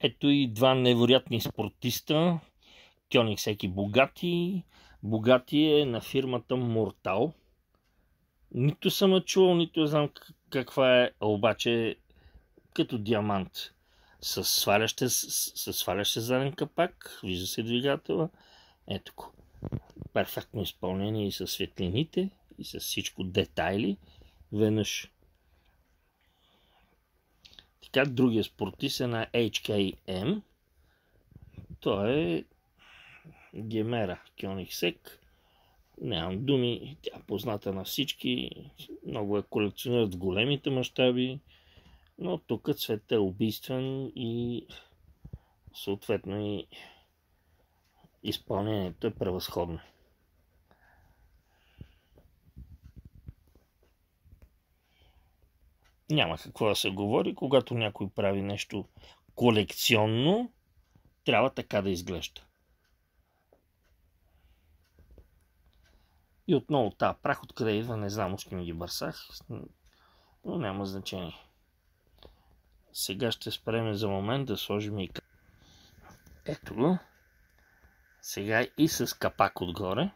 Ето и два невероятни спортиста. Кьонигсег Богати. Богати е на фирмата Мортал. Нито съм чувал, нито знам каква е, обаче като диамант. С свалящ се заден капак, вижда се двигателя. Ето го. Перфектно изпълнение и с светлините, и с всичко детайли. Веднъж. Така, другия спортист е на HKM. Той е Гемера Кьонигсег. Нямам думи, тя е позната на всички. Много е колекционер в големите мащаби. Но тук цветът е убийствен и съответно и изпълнението е превъзходно. Няма какво да се говори, когато някой прави нещо колекционно, трябва така да изглежда. И отново тази прах откъде идва, не знам, още ми ги бърсах, но няма значение. Сега ще спреме за момент да сложим и ето го. Сега и с капак отгоре.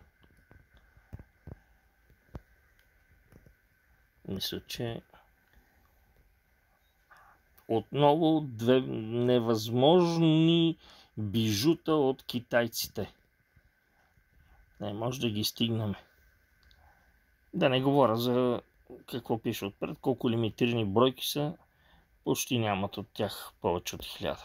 Мисля, че отново две невъзможни бижута от китайците. Не може да ги стигнем. Да не говоря за какво пише отпред, колко лимитирани бройки са, почти нямат от тях повече от 1000.